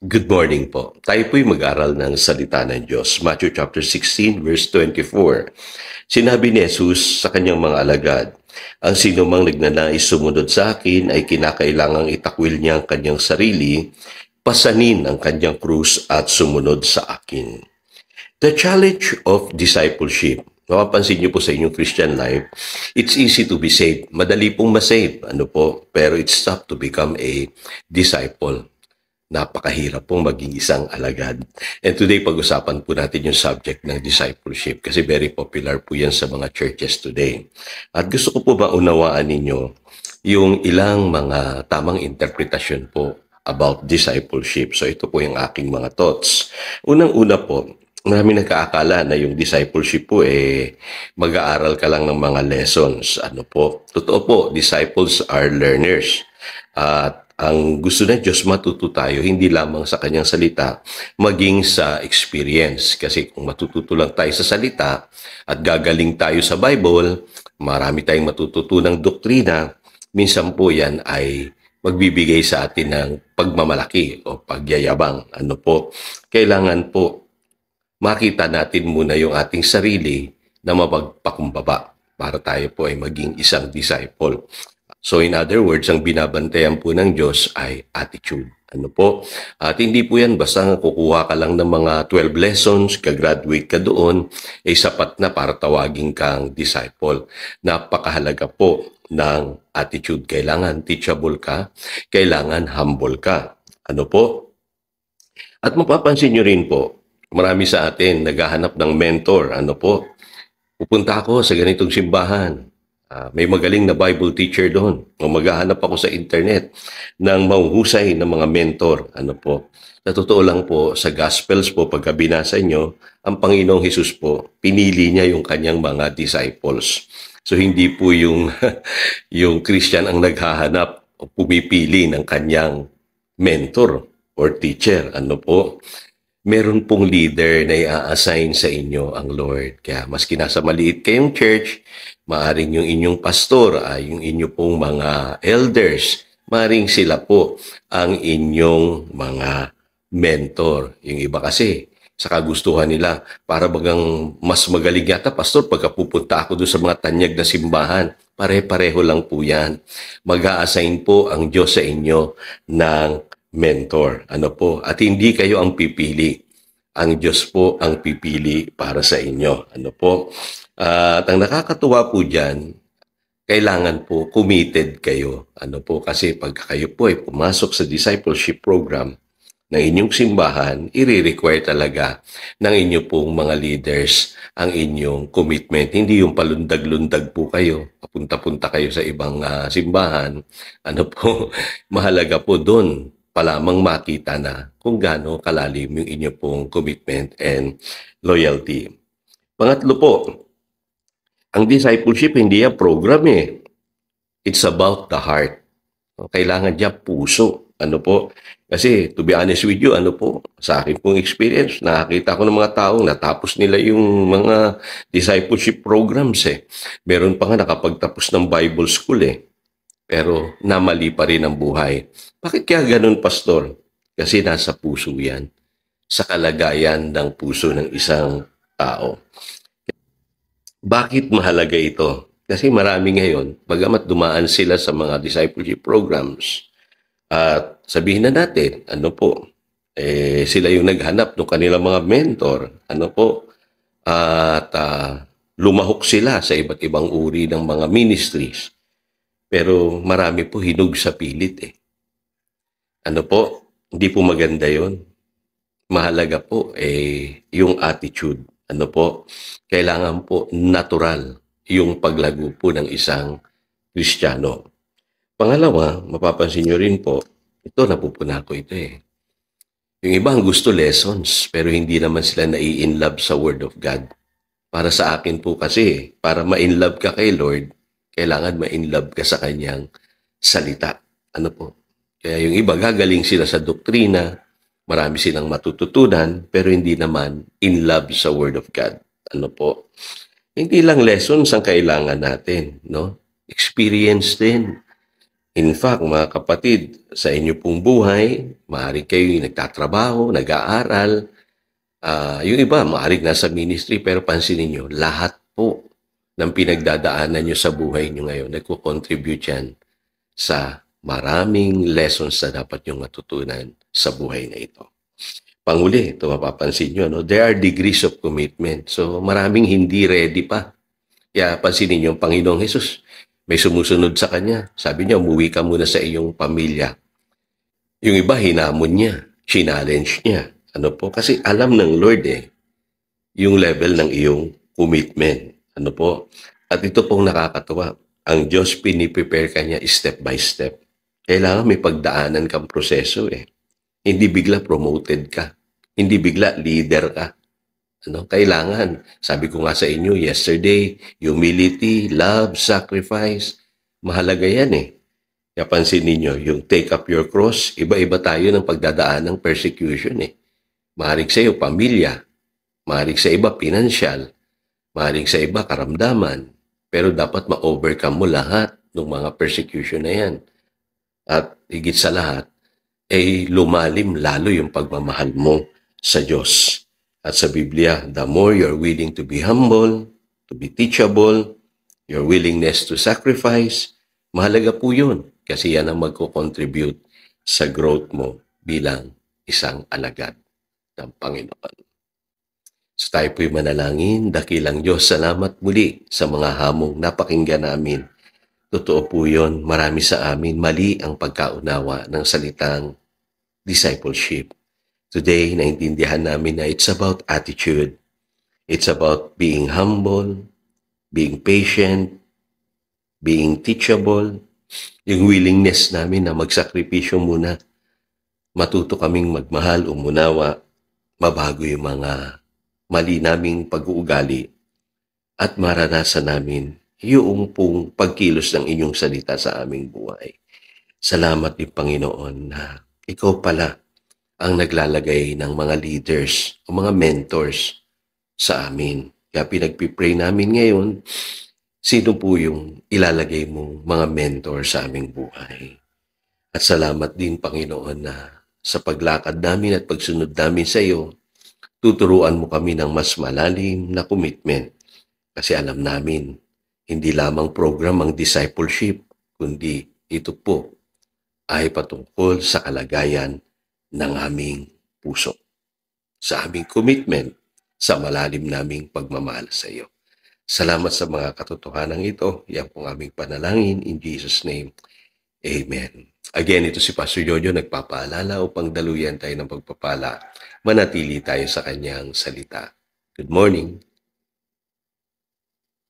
Good morning po. Tayo po'y mag-aral ng salita ng Diyos. Matthew chapter 16 verse 24. Sinabi ni Jesus sa kanyang mga alagad, ang sinumang nagnanais sumunod sa akin ay kinakailangang itakwil niya ang kanyang sarili, pasanin ang kanyang krus at sumunod sa akin. The challenge of discipleship. Mapapansin niyo po sa inyong Christian life, it's easy to be saved. Madali pong masave. Pero it's tough to become a disciple. Napakahirap pong maging isang alagad. And today, pag-usapan po natin yung subject ng discipleship kasi very popular po yan sa mga churches today. At gusto ko po maunawaan ninyo yung ilang mga tamang interpretasyon po about discipleship. So ito po yung aking mga thoughts. Unang-una po, marami nagkaakala na yung discipleship po mag-aaral ka lang ng mga lessons. Totoo po, disciples are learners. At ang gusto ng Diyos matuto tayo, hindi lamang sa kanyang salita, maging sa experience. Kasi kung matututo lang tayo sa salita at gagaling tayo sa Bible, marami tayong matututunang doktrina, minsan po yan ay magbibigay sa atin ng pagmamalaki o pagyayabang. Kailangan po makita natin muna yung ating sarili na mapagpakumbaba para tayo po ay maging isang disciple. So in other words, ang binabantayan po ng Diyos ay attitude. At hindi po yan basta kukuha ka lang ng mga 12 lessons, ka-graduate ka doon, ay sapat na para tawagin kang disciple. Napakahalaga po ng attitude. Kailangan teachable ka, kailangan humble ka. At mapapansin nyo rin po, marami sa atin naghahanap ng mentor. Pupunta ako sa ganitong simbahan. May magaling na Bible teacher doon. O maghahanap ako sa internet ng mahuhusay na mga mentor. Sa totoo lang po, sa Gospels po, pagka binasa nyo, ang Panginoong Hesus po, pinili niya yung kanyang mga disciples. So hindi po yung, yung Christian ang naghahanap o pumipili ng kanyang mentor or teacher. Meron pong leader na i-assign sa inyo ang Lord. Kaya maski nasa maliit kayong church, maaring yung inyong pastor, yung inyo pong mga elders, maaring sila po ang inyong mga mentor. Yung iba kasi, sa kagustuhan nila, para bagang mas magaling yata, pastor, pagka pupunta ako doon sa mga tanyag na simbahan, pare-pareho lang po yan. Mag-a-assign po ang Diyos sa inyo ng mentor. At hindi kayo ang pipili. Ang Diyos po ang pipili para sa inyo. At ang nakakatuwa po dyan, kailangan po committed kayo. Kasi pag kayo po ay pumasok sa discipleship program ng inyong simbahan, i-require talaga ng inyo pong mga leaders ang inyong commitment. Hindi yung palundag-lundag po kayo, papunta-punta kayo sa ibang simbahan. Mahalaga po doon palamang makita na kung gaano kalalim yung inyo pong commitment and loyalty. Pangatlo po, ang discipleship hindi yan program It's about the heart. Kailangan niya puso. Kasi to be honest with you, sa akin pong experience, nakakita ko ng mga taong natapos nila yung mga discipleship programs Meron pa nga nakapagtapos ng Bible school pero namali pa rin ang buhay. Bakit kaya ganun, Pastor? Kasi nasa puso yan. Sa kalagayan ng puso ng isang tao. Bakit mahalaga ito? Kasi marami ngayon, bagamat dumaan sila sa mga discipleship programs, at sabihin na natin, sila yung naghanap ng kanilang mga mentor, at lumahok sila sa iba't ibang uri ng mga ministries. Pero marami po hinug sa pilit Hindi po maganda yon. Mahalaga po yung attitude. Kailangan po natural yung paglago po ng isang Kristiyano. Pangalawa, mapapansin nyo rin po, ito napupuna ko ito Yung iba ang gusto lessons, pero hindi naman sila nai-inlove sa Word of God. Para sa akin po kasi, para ma-inlove ka kay Lord, kailangan ma-inlove ka sa kanyang salita. Kaya yung iba gagaling sila sa doktrina, marami silang matututunan, pero hindi naman in love sa Word of God. Hindi lang lessons ang kailangan natin, Experience din. In fact, mga kapatid, sa inyo pong buhay, maaari kayo nagtatrabaho, nag-aaral, yung iba, maaari nasa ministry, pero pansinin nyo, lahat po ng pinagdadaanan nyo sa buhay nyo ngayon, nagko-contribute yan sa maraming lessons na dapat nyo matutunan sa buhay na ito. Panghuli, ito mapapansin nyo, no? There are degrees of commitment. So maraming hindi ready pa. Kaya pansinin nyo, Panginoong Jesus, may sumusunod sa Kanya. Sabi niya, umuwi ka muna sa iyong pamilya. Yung iba, hinamon niya, challenge niya. Ano po? Kasi alam ng Lord yung level ng iyong commitment. Ano po? At ito pong nakakatuwa. Ang Diyos piniprepare ka niya step by step. Kailangan may pagdaanan kang proseso Hindi bigla promoted ka. Hindi bigla leader ka. Kailangan. Sabi ko nga sa inyo yesterday, humility, love, sacrifice. Mahalaga yan Kaya pansin ninyo, yung take up your cross, iba-iba tayo ng pagdadaan ng persecution Maaaring sa iyo, pamilya. Maaaring sa iba, financial. Maaaring sa iba, karamdaman. Pero dapat ma-overcome mo lahat ng mga persecution na yan. At higit sa lahat, lumalim lalo yung pagmamahal mo sa Diyos. At sa Biblia, the more you're willing to be humble, to be teachable, your willingness to sacrifice, mahalaga po yun. Kasi yan ang magko-contribute sa growth mo bilang isang alagad ng Panginoon. So tayo po'y manalangin, dakilang Diyos, salamat muli sa mga hamong napakinggan namin. Totoo po yun, marami sa amin mali ang pagkaunawa ng salitang discipleship. Today, naintindihan namin na it's about attitude. It's about being humble, being patient, being teachable, yung willingness namin na magsakripisyo muna. Matuto kaming magmahal, umunawa, mabago yung mga mali naming pag-uugali at maranasan namin yung pong pagkilos ng inyong salita sa aming buhay. Salamat din Panginoon na ikaw pala ang naglalagay ng mga leaders o mga mentors sa amin. Kaya pinagpipray namin ngayon, sino po yung ilalagay mong mga mentor sa aming buhay. At salamat din Panginoon na sa paglakad namin at pagsunod namin sa iyo, tuturuan mo kami ng mas malalim na commitment. Kasi alam namin, hindi lamang program ang discipleship, kundi ito po ay patungkol sa kalagayan ng aming puso. Sa aming commitment, sa malalim naming pagmamahal sa iyo. Salamat sa mga katotohanan ito. Yan pong aming panalangin. In Jesus' name, Amen. Again, ito si Pastor Jojo nagpapaalala upang daluyan tayo ng pagpapala. Manatili tayo sa kanyang salita. Good morning.